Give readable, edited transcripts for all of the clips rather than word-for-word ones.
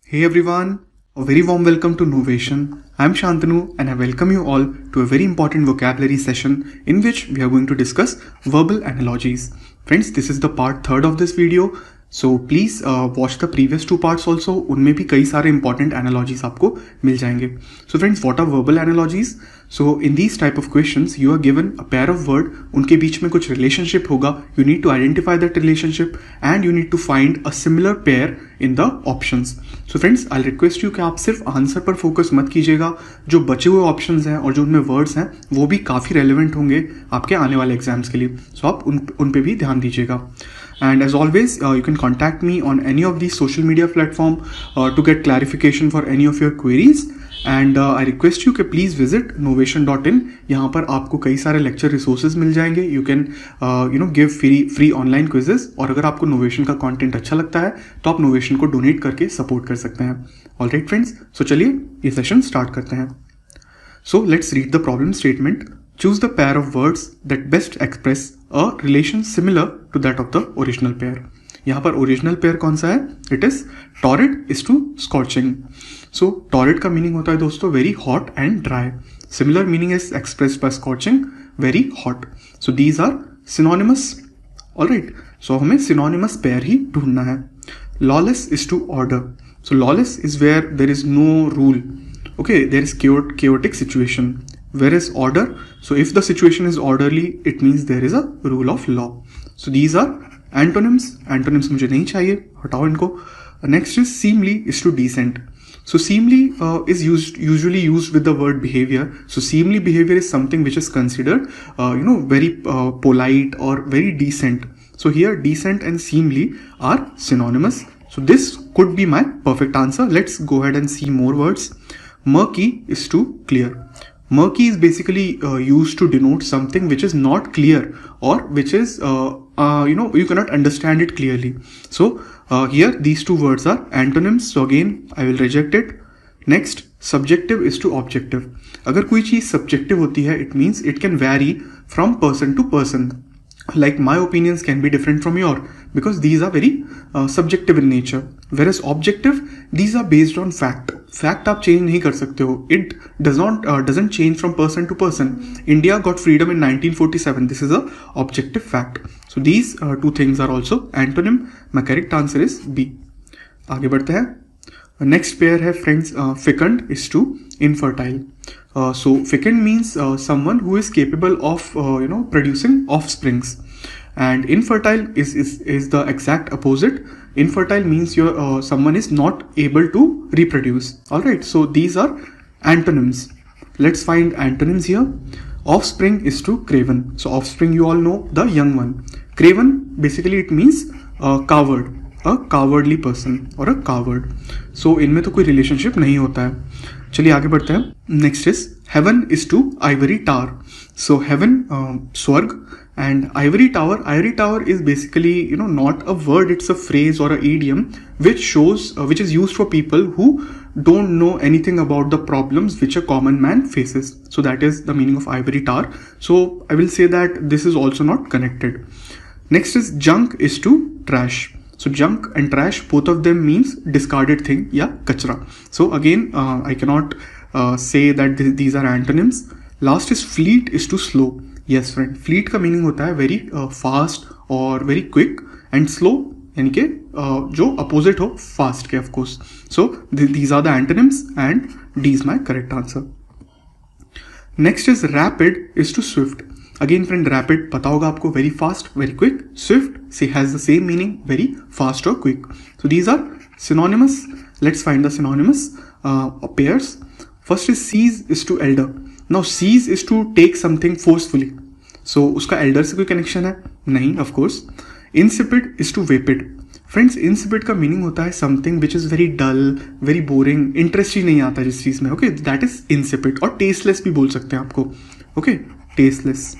Hey everyone, a very warm welcome to Novation. I'm Shantanu and I welcome you all to a very important vocabulary session in which we are going to discuss verbal analogies. Friends, this is the part 3 of this video. So please watch the previous 2 parts also. उनमें भी कई सारे important analogies आपको मिल जाएंगे. So friends, what are verbal analogies? So in these type of questions, you are given a pair of word. उनके बीच में कुछ relationship होगा. You need to identify that relationship and you need to find a similar pair in the options. So friends, I'll request you कि आप सिर्फ answer पर focus मत कीजिएगा. जो बचे हुए ऑप्शंस हैं और जो उनमें वर्ड्स हैं वो भी काफ़ी रेलिवेंट होंगे आपके आने वाले एग्जाम्स के लिए. सो आप उन पे भी ध्यान दीजिएगा. And as always, you can contact me on any of these social media platform to get clarification for any of your queries. And I request you कि please visit novation.in. यहाँ पर आपको कई सारे lecture resources मिल जाएंगे. You can give free online quizzes. और अगर आपको Novation का content अच्छा लगता है तो आप Novation को donate करके support कर सकते हैं. Alright friends, so चलिए ये session start करते हैं. So let's read the problem statement. Choose the pair of words that best express a relation similar to that of the original pair. यहाँ पर original pair कौन सा है? It is torrid is to scorching. So torrid का meaning होता है दोस्तों very hot and dry. Similar meaning is expressed by scorching, very hot. So these are synonymous. Alright. So हमें synonymous pair ही ढूंढना है. Lawless is to order. So lawless is where there is no rule. Okay, there is chaotic situation. Whereas order, so if the situation is orderly, it means there is a rule of law. So these are antonyms. Antonyms मुझे नहीं चाहिए, हटाओ इनको. Next is seemly is to decent. So seemly is usually used with the word behavior. So seemly behavior is something which is considered very polite or very decent. So here decent and seemly are synonymous. So this could be my perfect answer. Let's go ahead and see more words. Murky is to clear. Murky is basically used to denote something which is not clear or which is you cannot understand it clearly. So here these two words are antonyms. So again I will reject it. Next, subjective is to objective. अगर कोई चीज़ subjective होती है, it means it can vary from person to person. Like my opinions can be different from your because these are very subjective in nature. Whereas objective, these are based on fact. Fact आप change नहीं कर सकते हो. It doesn't change from person to person. India got freedom in 1947. This is a objective fact. So these two things are also antonym. My correct answer is B. आगे बढ़ते हैं. Next pair है friends. Fecund is to infertile. So fecund means someone who is capable of producing offsprings, and infertile is the exact opposite. Infertile means someone is not able to reproduce. All right, so these are antonyms. Let's find antonyms here. Offspring is to craven. So offspring, you all know, the young one. Craven, basically it means coward, a cowardly person or a coward. So इनमें तो कोई relationship नहीं होता है. चलिए आगे बढ़ते हैं. Next is heaven is to ivory tower. So heaven, स्वर्ग, and ivory tower is basically not a word, it's a phrase or a idiom which is used for people who don't know anything about the problems which a common man faces. So that is the meaning of ivory tower. So I will say that this is also not connected. Next is junk is to trash. So junk and trash, both of them means discarded thing या कचरा. So again I cannot say that these are antonyms. Last is fleet is to slow. Yes friend, fleet का meaning होता है very fast और very quick, and slow यानी कि जो opposite हो fast के of course. So these are the antonyms and D is my correct answer. Next is rapid is to swift. Again friend, rapid पता होगा आपको, very fast, very quick. Swift has the same meaning, very fast or quick. So these are synonymous. Let's find the synonymous pairs. First is seize is to elder. Now seize is to take something forcefully. So उसका elder से कोई connection है? नहीं, of course. Insipid is to vapid. Friends, insipid का meaning होता है something which is very dull, very boring, interest ही नहीं आता जिस चीज़ में. Okay, that is insipid. और tasteless भी बोल सकते हैं आपको. Okay, tasteless.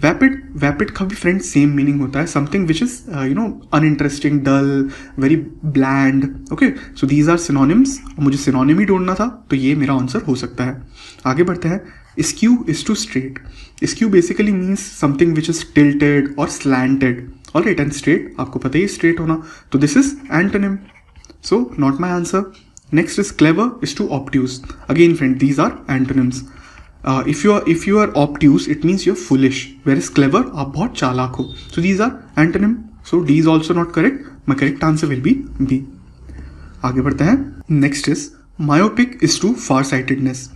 Vapid का भी फ्रेंड सेम मीनिंग होता है, something which is uninteresting, dull, very bland. Okay, so these are synonyms. मुझे सिनोनिम ही ढूंढना था तो ये मेरा आंसर हो सकता है. आगे बढ़ते हैं. Skew is to straight. Skew basically means something which is tilted और स्लैंटेड. ऑलराइट, एंड स्ट्रेट आपको पता ही स्ट्रेट होना, तो this is antonym. So not my answer. Next is clever is to obtuse. Again friend, these are antonyms. If you are obtuse, it means you're foolish, whereas clever, आप बहुत चालाक हो. So these are antonym. So D is also not correct. My correct answer will be B. आगे बढ़ते हैं. Next is myopic is to farsightedness.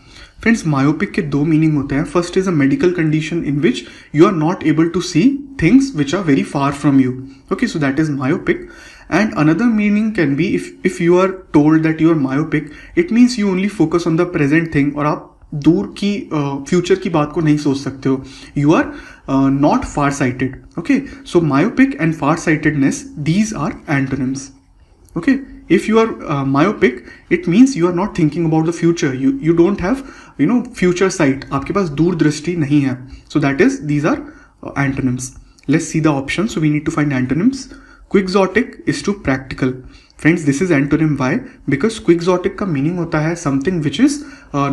Friends, myopic के दो meaning होते हैं. First is a medical condition in which you are not able to see things which are very far from you. Okay, so that is myopic. And another meaning can be if you are told that you are myopic, it means you only focus on the present thing और आप दूर की future की बात को नहीं सोच सकते हो. You are not far sighted. Okay, so myopic and far sightedness, these are antonyms. Okay, if you are myopic, it means you are not thinking about the future. You don't have future sight. आपके पास दूरदृष्टि नहीं है. So that is, these are antonyms. Let's see the options. So we need to find antonyms. Quixotic is to practical. Friends, this is antonym. Why? Because quixotic का meaning होता है something which is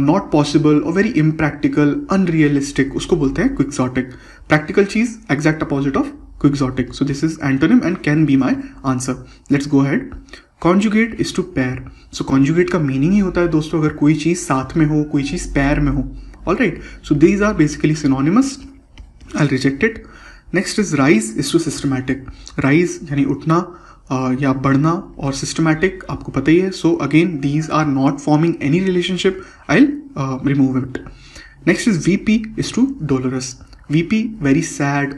not possible or very impractical, unrealistic. उसको बोलते हैं quixotic. Practical चीज exact opposite of quixotic. So this is antonym and can be my answer. Let's go ahead. Conjugate is to pair. So conjugate का meaning ही होता है दोस्तों अगर कोई चीज साथ में हो, कोई चीज pair में हो. Alright. So these are basically synonymous. I'll reject it. Next is rise is to systematic. Rise यानी उठना या बढ़ना और systematic आपको पता ही है. So again these are not forming any relationship. I'll remove it. Next is VP is to dolorous. VP very sad,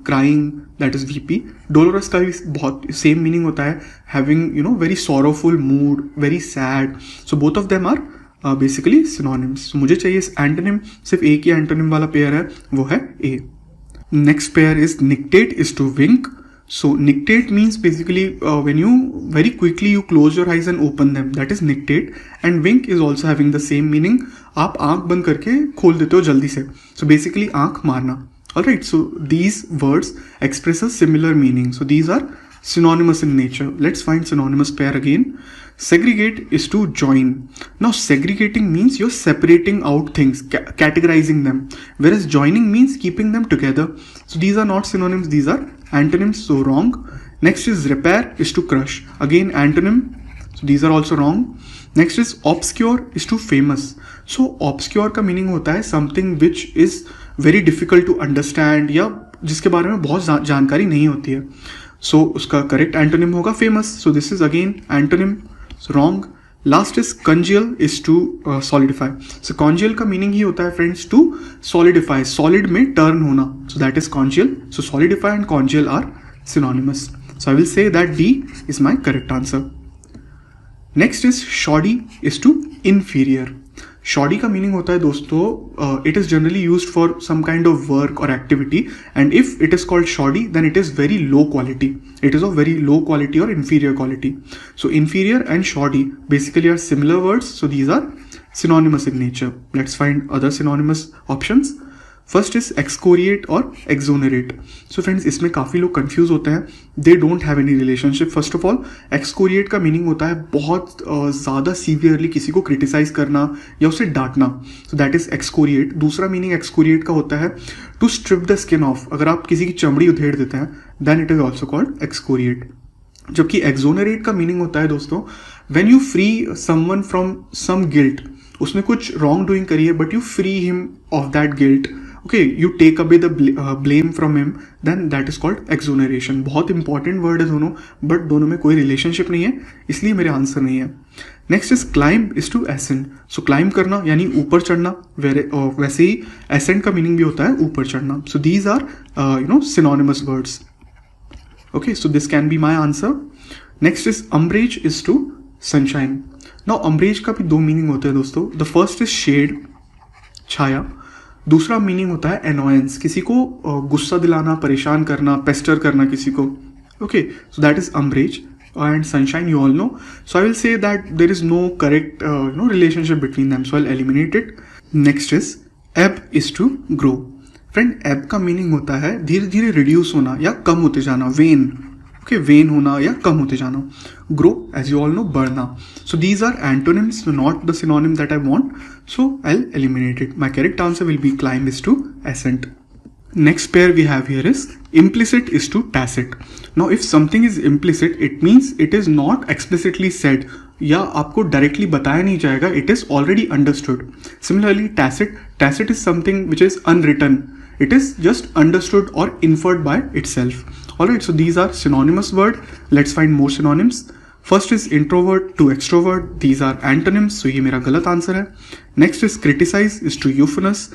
crying, that is VP. Dolorous का भी बहुत same meaning होता है, having very sorrowful mood, very sad. So both of them are basically synonyms. So मुझे चाहिए antonym, सिर्फ एक ही antonym वाला pair है, वो है A. Next pair is nictate is to wink. So nictate means basically when you very quickly you close your eyes and open them, that is nictate. And wink is also having the same meaning. आप आंख बंद करके खोल देते हो जल्दी से. So basically आंख मारना. Alright, so these words express a similar meaning. So these are synonymous in nature. Let's find synonymous pair again. Segregate is to join. Now segregating means you're separating out things, categorizing them, whereas joining means keeping them together. So these are not synonyms, these are antonyms, so wrong. Next is repair is to crush. Again antonym, so these are also wrong. Next is obscure is to famous. So obscure का meaning होता है something which is very difficult to understand या जिसके बारे में बहुत जानकारी नहीं होती है. So उसका correct antonym होगा famous. So this is again antonym, so wrong. Last is congeal is to solidify. So congeal का meaning ही होता है friends to solidify, solid में turn होना. So that is congeal. So solidify and congeal are synonymous. So I will say that D is my correct answer. Next is shoddy is to inferior. Shoddy का meaning होता है दोस्तों, it is generally used for some kind of work or activity, and if it is called shoddy then it is very low quality. It is of very low quality or inferior quality. So inferior and shoddy basically are similar words, so these are synonymous in nature. Let's find other synonymous options. First is excoriate और exonerate. So friends, इसमें काफ़ी लोग confuse होते हैं. They don't have any relationship. First of all, excoriate का meaning होता है बहुत ज़्यादा severely किसी को criticize करना या उसे डांटना. So that is excoriate. दूसरा meaning excoriate का होता है to strip the skin off. अगर आप किसी की चमड़ी उधेड़ देते हैं, then it is also called excoriate. जबकि exonerate का meaning होता है दोस्तों, when you free someone from some guilt. उसने कुछ wrong doing करी है, but you free him of that guilt. Okay, you take away the blame from him, then that is called exoneration. बहुत important word है दोनों, but दोनों में कोई relationship नहीं है, इसलिए मेरे आंसर नहीं है. Next is climb is to ascend. So climb करना यानी ऊपर चढ़ना, वैसे ही ascend का meaning भी होता है ऊपर चढ़ना. So these are synonymous words. Okay, so this can be my answer. Next is umbrage is to sunshine. Now umbrage का भी दो meaning होते हैं दोस्तों. The first is shade, छाया. दूसरा मीनिंग होता है annoyance, किसी को गुस्सा दिलाना, परेशान करना, पेस्टर करना किसी को. Okay, so that is umbrage. And sunshine you all know. So I will say that there is no correct relationship between them, so I'll eliminate it. Next is ebb is to grow. Friend, ebb का meaning होता है धीरे धीरे reduce होना या कम होते जाना, wane. Okay, wane होना या कम होते जाना. Grow, as you all know, बढ़ना. So these are antonyms, so not the synonym that I want. So I'll eliminate it. My correct answer will be climb is to ascent. Next pair we have here is implicit is to tacit. Now if something is implicit, it means it is not explicitly said, या आपको directly बताया नहीं जाएगा, it is already understood. Similarly tacit is something which is unwritten, it is just understood or inferred by itself. Alright, so these are synonymous word. Let's find more synonyms. First is introvert to extrovert, these are antonyms, so ये मेरा गलत answer है. Next is criticize is to euphonous.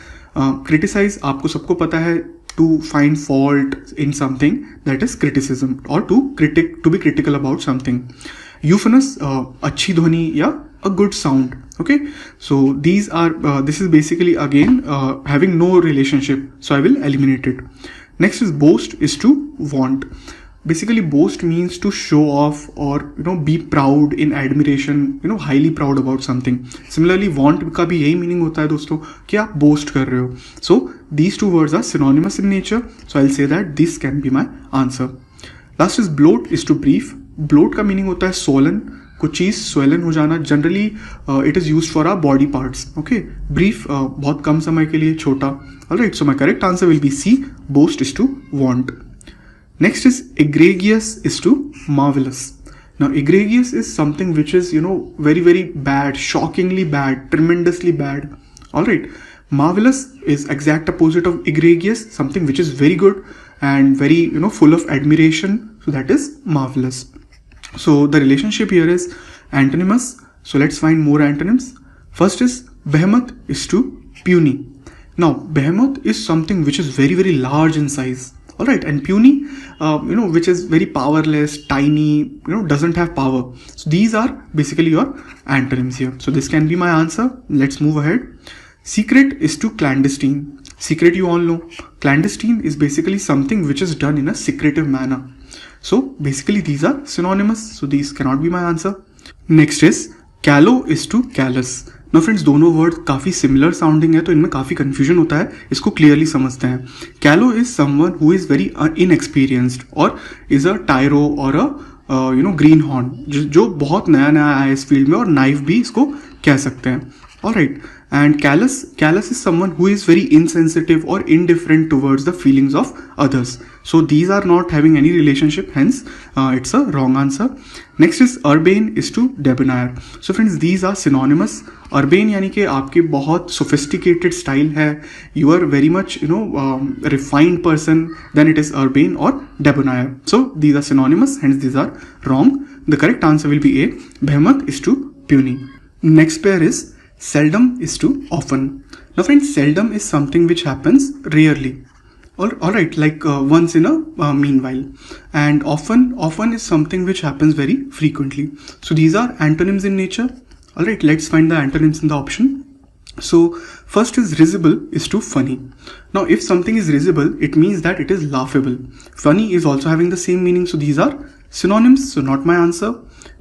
Criticize आपको सबको पता है, to find fault in something, that is criticism, or to be critical about something. Euphonous अच्छी ध्वनि या a good sound. Okay, so these are this is basically again having no relationship, so I will eliminate it. Next is boast is to vaunt. Basically boast means to show off or be proud, in admiration, highly proud about something. Similarly vaunt का भी यही meaning होता है दोस्तों कि आप boast कर रहे हो. So these two words are synonymous in nature, so I'll say that this can be my answer. Last is bloat is to brief. Bloat का meaning होता है swollen, कुछ चीज़ swollen हो जाना. Generally it is used for our body parts. Okay, brief बहुत कम समय के लिए, छोटा. Alright, so my correct answer will be C. Boast is to vaunt. Next is egregious is to marvelous. Now egregious is something which is very very bad, shockingly bad, tremendously bad. Alright, marvelous is exact opposite of egregious, something which is very good and very full of admiration, so that is marvelous. So the relationship here is antonymous, so let's find more antonyms. First is behemoth is to puny. Now behemoth is something which is very very large in size. Alright, and puny which is very powerless, tiny, doesn't have power. So these are basically your antonyms here, so this can be my answer. Let's move ahead. Secret is to clandestine. Secret you all know. Clandestine is basically something which is done in a secretive manner. So basically these are synonymous, so these cannot be my answer. Next is callow is to callous. Now friends, दोनों word काफ़ी similar sounding है, तो इनमें काफ़ी confusion होता है, इसको clearly समझते हैं. कैलो is someone who is very inexperienced और इज़ अ टायरो और अ ग्रीन हॉर्न, जो बहुत नया नया आया इस फील्ड में, और नाइफ भी इसको कह सकते हैं. Alright, and callous is someone who is very insensitive or indifferent towards the feelings of others. So these are not having any relationship, hence it's a wrong answer. Next is urbane is to debonair. So friends, these are synonymous. Urbane यानी कि आपकी बहुत sophisticated style है, you are very much refined person, then it is urbane or debonair. So these are synonymous, hence these are wrong. The correct answer will be A. Behemoth is to puny. Next pair is seldom is to often. Now friends, seldom is something which happens rarely, alright, like once in a meanwhile, and often is something which happens very frequently. So these are antonyms in nature. Alright, let's find the antonyms in the option. So first is risible is to funny. Now if something is risible, it means that it is laughable. Funny is also having the same meaning, so these are synonyms, so not my answer.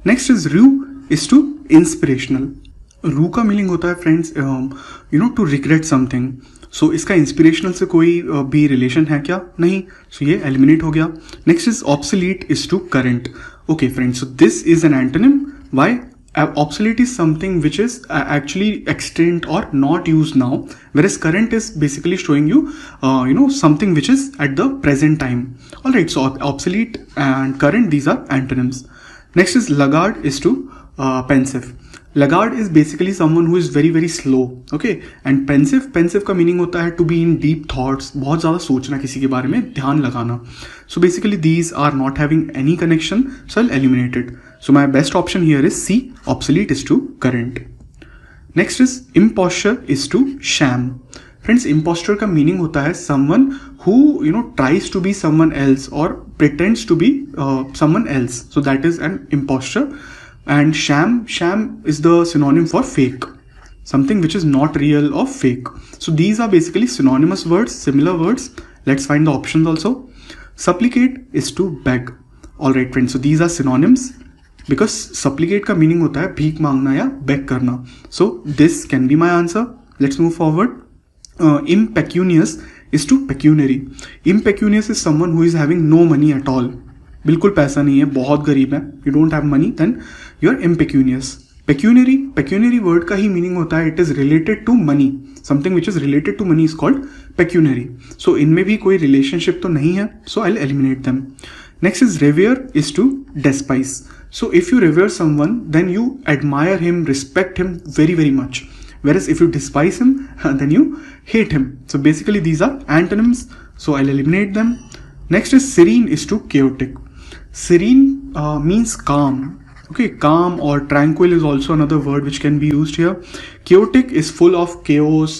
Next is rue is to inspirational. रू का meaning होता है friends to regret something. सो इसका inspirational से कोई भी relation है क्या? नहीं, सो ये एलिमिनेट हो गया. Next is obsolete is to current. Okay friends, so this is an antonym. Why? Obsolete is something which is actually extant or not used now, whereas current is basically showing you something which is at the present time. Alright, so obsolete and current, these are antonyms. Next is laggard is to pensive. Laggard is basically someone who is very very slow. Okay, and pensive का meaning होता है to be in deep thoughts, बहुत ज़्यादा सोचना, किसी के बारे में ध्यान लगाना. So basically these are not having any connection, so I'll eliminate it. So my best option here is C. Obsolete is to current. Next is imposture is to sham. Friends, imposter का meaning होता है someone who tries to be someone else or pretends to be someone else. So that is an imposter. And sham is the synonym for fake, something which is not real or fake. So these are basically synonymous words, similar words. Let's find the options also. Supplicate is to beg. Alright friends, so these are synonyms because supplicate का meaning होता है भीख मांगना या beg करना. So this can be my answer. Let's move forward. Impecunious is to pecuniary. Impecunious is someone who is having no money at all. बिल्कुल पैसा नहीं है, बहुत गरीब है, you don't have money, then you are impecunious. Pecuniary word का ही meaning होता है it is related to money, something which is related to money is called pecuniary. So इनमें भी कोई रिलेशनशिप तो नहीं है, so I will eliminate them. Next is revere is to despise. So if you revere someone then you admire him, respect him very very much, whereas if you despise him then you hate him. So basically these are antonyms, so I'll eliminate them. Next is serene is to chaotic. Serene means calm. Okay, calm or tranquil is also another word which can be used here. Chaotic is full of chaos,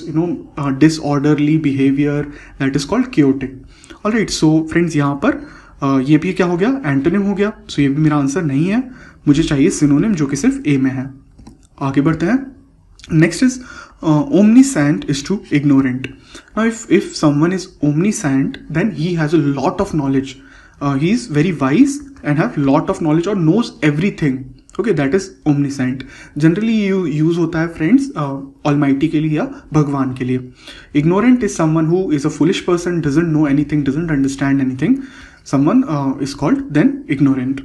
disorderly behavior, that is called chaotic. Alright, so friends यहाँ पर ये भी क्या हो गया, antonym हो गया. so ये भी मेरा आंसर नहीं है, मुझे चाहिए सिनोनिम जो कि सिर्फ ए में है. आगे बढ़ते हैं. Next is omniscient is to ignorant. Now if someone is omniscient then he has a lot of knowledge. He is very wise and have lot of knowledge or knows everything. Okay, that is omniscient. Generally use होता है friends almighty के लिए या भगवान के लिए. Ignorant is someone who is a foolish person, doesn't know anything, doesn't understand anything. Someone is called then ignorant.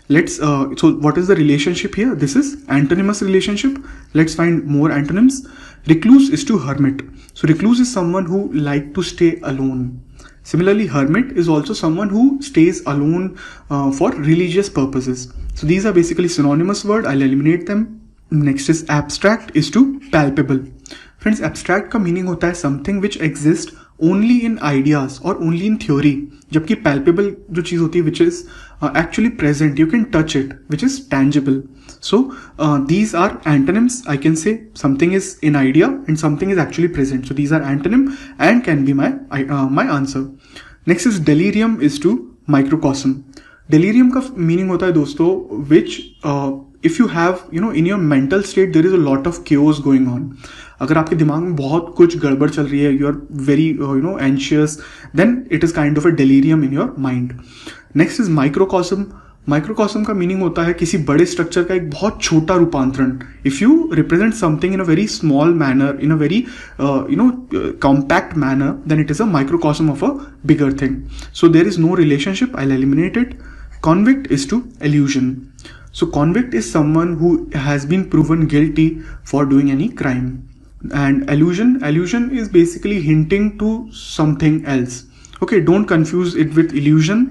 Let's so what is the relationship here? This is antonymous relationship. Let's find more antonyms. Recluse is to hermit. So recluse is someone who like to stay alone. Similarly, hermit is also someone who stays alone for religious purposes. So these are basically synonymous word. I'll eliminate them. Next is abstract is to palpable. Friends, abstract का meaning होता है something which exists only in ideas or only in theory, जबकि palpable जो चीज़ होती है which is actually present, you can touch it, which is tangible. So these are antonyms. I can say something is in idea and something is actually present. So these are antonym and can be my answer. Next is delirium is to microcosm. Delirium का meaning होता है दोस्तों which if you have in your mental state there is a lot of chaos going on. अगर आपके दिमाग में बहुत कुछ गड़बड़ चल रही है, you are very anxious, then it is kind of a delirium in your mind. Next is microcosm. माइक्रोकॉस्म का मीनिंग होता है किसी बड़े स्ट्रक्चर का एक बहुत छोटा रूपांतरण. If you represent something in a very small manner, in a very compact manner, then it is a microcosm of a bigger thing. So there is no relationship. I will eliminate it. Convict is to illusion. So convict is someone who has been proven guilty for doing any crime. And illusion is basically hinting to something else. Okay, don't confuse it with illusion.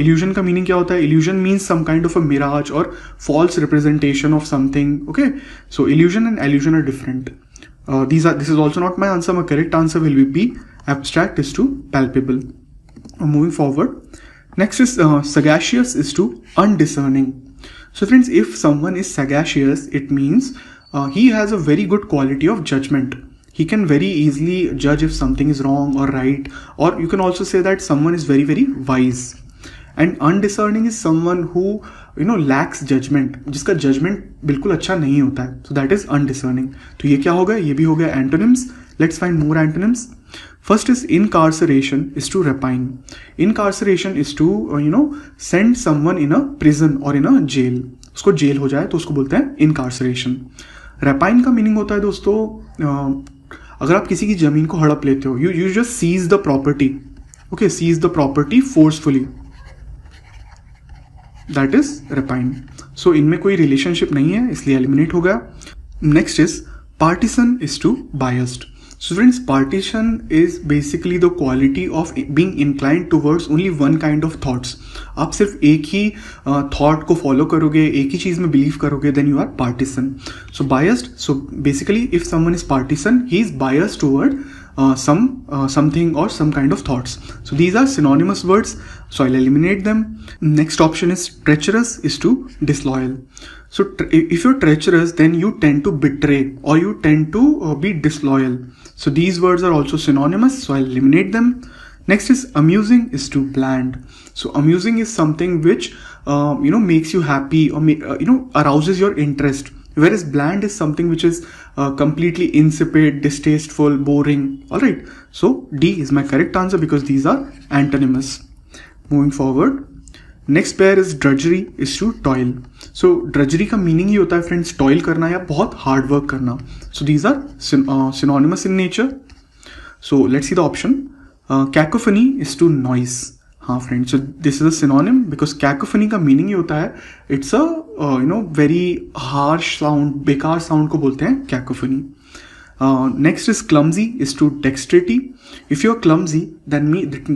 Illusion का meaning क्या होता है? Illusion means some kind of a mirage or false representation of something. Okay, so illusion and illusion are different. This is also not my answer. My correct answer will be B. Abstract is to palpable. Moving forward. Next is sagacious is to undiscerning. So friends, if someone is sagacious, it means he has a very good quality of judgment. He can very easily judge if something is wrong or right, or you can also say that someone is very very wise. And undiscerning is someone who lacks judgment, जिसका judgment बिल्कुल अच्छा नहीं होता है. So that is undiscerning. तो ये क्या हो गया? ये भी हो गया antonyms. Let's find more antonyms. First is incarceration is to repine. Incarceration is to send someone in a prison or in a jail. उसको jail हो जाए तो उसको बोलते हैं incarceration. Repine का meaning होता है दोस्तों अगर आप किसी की जमीन को हड़प लेते हो, you just seize the property. Okay, seize the property forcefully. That is repine. So इनमें कोई relationship नहीं है, इसलिए eliminate हो गया. Next is partisan is to biased. So friends, partition is basically the quality of being inclined towards only one kind of thoughts. आप सिर्फ एक ही thought को follow करोगे, एक ही चीज़ में believe करोगे, then you are partisan. So biased. So basically, if someone is partisan, he is biased toward something or some kind of thoughts. So these are synonymous words. So I'll eliminate them. Next option is treacherous is to disloyal. So if you're treacherous, then you tend to betray or you tend to be disloyal. So these words are also synonymous, so I'll eliminate them. Next is amusing is to bland. So amusing is something which makes you happy or arouses your interest, whereas bland is something which is completely insipid, distasteful, boring. All right, so D is my correct answer because these are antonymous. Moving forward. Next pair is drudgery is to toil. So drudgery का meaning ही होता है friends toil करना या बहुत hard work करना. So these are synonymous in nature. So let's see the option. Cacophony is to noise. हाँ friend, so this is a synonym because cacophony का मीनिंग ये होता है, it's a very harsh sound, बेकार sound को बोलते हैं cacophony. Next is clumsy is to dexterity. If you're clumsy, then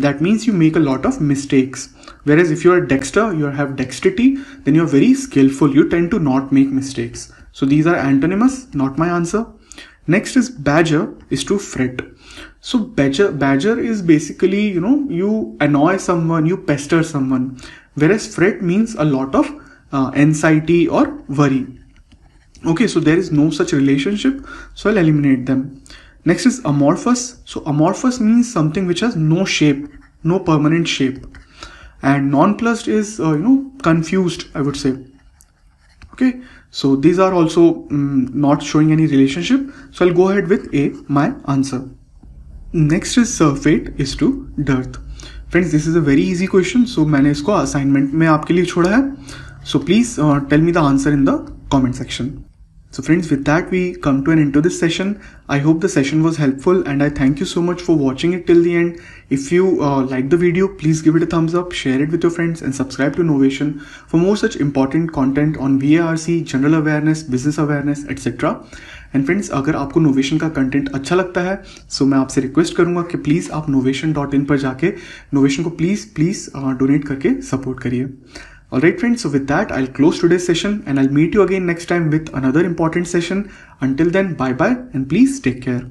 that means you make a lot of mistakes. Whereas if you're dexter, you have dexterity, then you're very skillful. You tend to not make mistakes. So these are antonyms, not my answer. Next is badger is to fret. So badger is basically, you annoy someone, you pester someone. Whereas fret means a lot of anxiety or worry. Okay, so there is no such relationship, so I'll eliminate them. Next is amorphous. So amorphous means something which has no shape, no permanent shape. And nonplussed is, confused, I would say. Okay, so these are also not showing any relationship, so I'll go ahead with A, my answer. Next is surfeit is to dearth. Friends, this is a very easy question, so मैंने इसको assignment में आपके लिए छोड़ा है. So please tell me the answer in the comment section. So friends, with that we come to an end to this session. I hope the session was helpful and I thank you so much for watching it till the end. If you like the video, please give it a thumbs up, share it with your friends and subscribe to Novation for more such important content on VARC, general awareness, business awareness, etc. And friends, अगर आपको Novation का content अच्छा लगता है, so मैं आपसे request करूंगा कि प्लीज़ आप novation.in पर जाके Novation को प्लीज़ डोनेट करके सपोर्ट करिए. Alright friends, so with that I'll close today's session and I'll meet you again next time with another important session. Until then, bye bye and please take care.